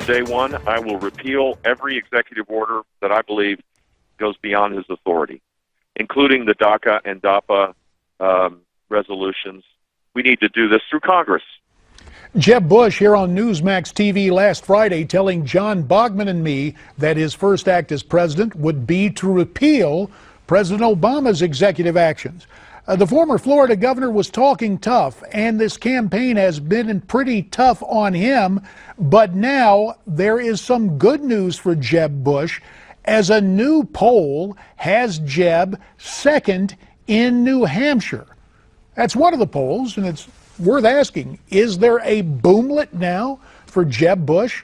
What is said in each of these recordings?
day one, I will repeal every executive order that I believe goes beyond his authority, including the DACA and DAPA resolutions. We need to do this through Congress. Jeb Bushs here on Newsmax TV last Friday telling John Bogman and me that his first act as president would be to repeal President Obama's executive actions. The former Florida governor was talking tough, and this campaign has been pretty tough on him. But now there is some good news for Jeb Bushs, as a new poll has Jeb second in New Hampshire. That's one of the polls, and it's worth asking, is there a boomlet now for Jeb Bushs?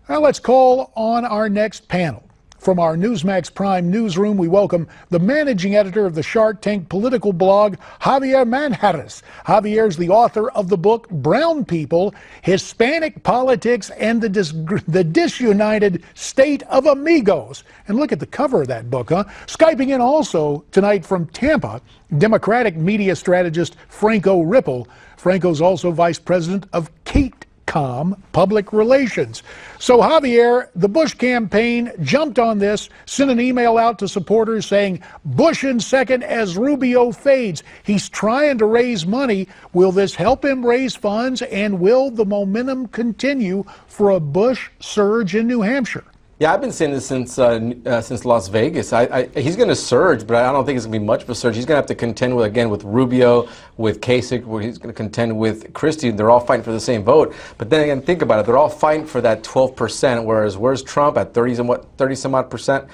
Well, let's call on our next panel. From our Newsmax Prime newsroom, we welcome the managing editor of the Shark Tank political blog, Javier Manjarres. Javier is the author of the book Brown People, Hispanic Politics and the Disunited State of Amigos. And look at the cover of that book, huh? Skyping in also tonight from Tampa, Democratic media strategist Franco Ripple. Franco's also vice president of Public Relations. So Javier, the Bush campaign jumped on this, sent an email out to supporters saying Bush in second as Rubio fades. He's trying to raise money. Will this help him raise funds, and will the momentum continue for a Bush surge in New Hampshire? Yeah, I've been saying this since Las Vegas. He's going to surge, but I don't think it's going to be much of a surge. He's going to have to contend with Rubio, with Kasich, where he's going to contend with Christie. They're all fighting for the same vote. But then again, think about it. They're all fighting for that 12%, whereas where's Trump at 30 some odd percent?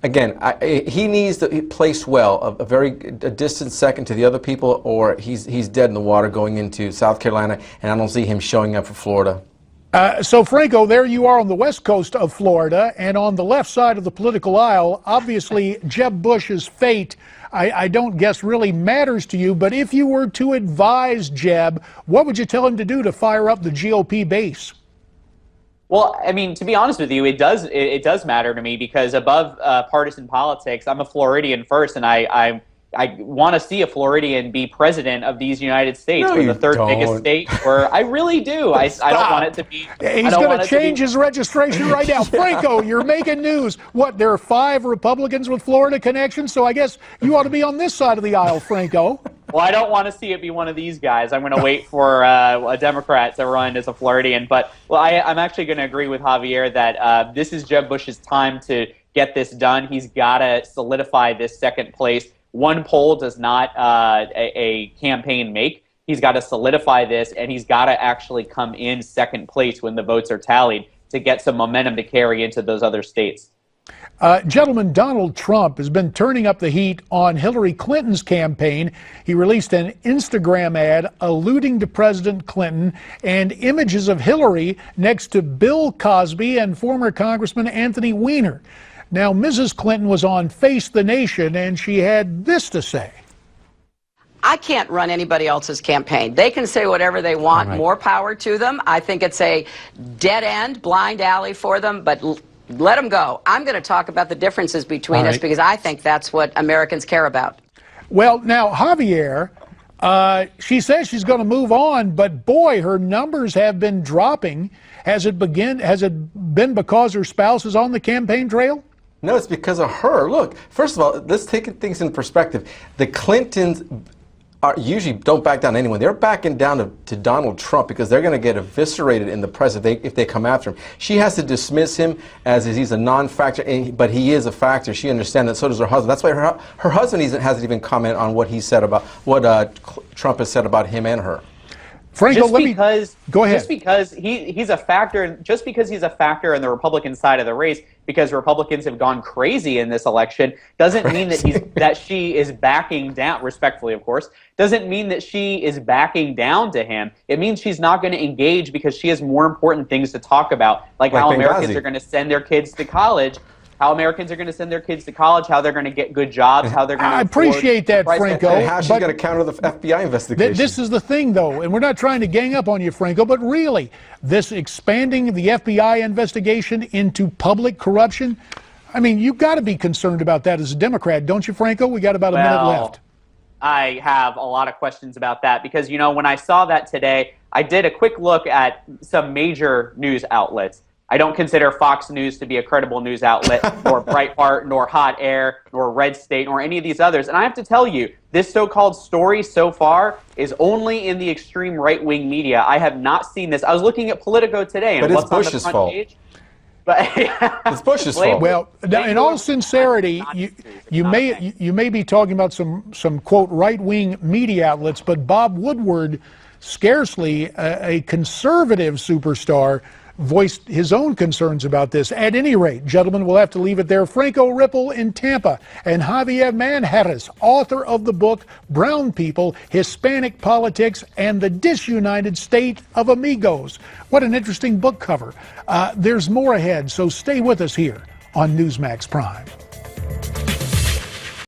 Again, he needs to place well, a distant second to the other people, or he's dead in the water going into South Carolina, and I don't see him showing up for Florida. So, Franco, there you are on the west coast of Florida, and on the left side of the political aisle, obviously Jeb Bush's fate, I don't guess really matters to you, but if you were to advise Jeb, what would you tell him to do to fire up the GOP base? Well, I mean, to be honest with you, it does matter to me, because above partisan politics, I'm a Floridian first, and I want to see a Floridian be president of these United States. No, we're the third biggest state. I really do. I don't want it to be. He's going to change his registration right now. Franco, you're making news. What, there are 5 Republicans with Florida connections, so I guess you ought to be on this side of the aisle, Franco. Well, I don't want to see it be one of these guys. I'm going to wait for a Democrat to run as a Floridian. But I'm actually going to agree with Javier that this is Jeb Bush's time to get this done. He's got to solidify this second place. One poll does not a campaign make. He's got to solidify this, and he's got to actually come in second place when the votes are tallied to get some momentum to carry into those other states. Gentlemen, Donald Trump has been turning up the heat on Hillary Clinton's campaign. He released an Instagram ad alluding to President Clinton and images of Hillary next to Bill Cosby and former Congressman Anthony Weiner. Now, Mrs. Clinton was on Face the Nation, and she had this to say. I can't run anybody else's campaign. They can say whatever they want. Right. More power to them. I think it's a dead end, blind alley for them, but let them go. I'm going to talk about the differences between us, because I think that's what Americans care about. Well, now, Javier, she says she's going to move on, but boy, her numbers have been dropping. Has it been because her spouse is on the campaign trail? No, it's because of her. Look, first of all, let's take things in perspective. The Clintons usually don't back down to anyone. They're backing down to Donald Trump because they're going to get eviscerated in the press if they come after him. She has to dismiss him as he's a non-factor, but he is a factor. She understands that. So does her husband. That's why her husband hasn't even commented on what he said about what Trump has said about him and her. Franco, go ahead. Just because he's a factor, just because he's a factor in the Republican side of the race, because Republicans have gone crazy in this election, doesn't mean that she is backing down, respectfully, of course, doesn't mean that she is backing down to him. It means she's not going to engage because she has more important things to talk about, like how Americans are going to send their kids to college. How Americans are going to send their kids to college, how they're going to get good jobs, how they're going to... I appreciate that, Franco. And how she's going to counter the FBI investigation. This is the thing, though, and we're not trying to gang up on you, Franco, but really, this expanding the FBI investigation into public corruption, I mean, you've got to be concerned about that as a Democrat, don't you, Franco? We got about a minute left. I have a lot of questions about that because, you know, when I saw that today, I did a quick look at some major news outlets. I don't consider Fox News to be a credible news outlet, nor Breitbart, nor Hot Air, nor Red State, nor any of these others. And I have to tell you, this so-called story so far is only in the extreme right-wing media. I have not seen this. I was looking at Politico today, and but what's it's Bush's on the front fault. page? But It's Bush's fault. Well, in all sincerity, you may be talking about some quote right-wing media outlets, but Bob Woodward, scarcely a conservative superstar, voiced his own concerns about this. At any rate, gentlemen, we'll have to leave it there. Franco Ripple in Tampa and Javier Manjarres, author of the book Brown People, Hispanic Politics, and the Disunited State of Amigos. What an interesting book cover. There's more ahead, so stay with us here on Newsmax Prime.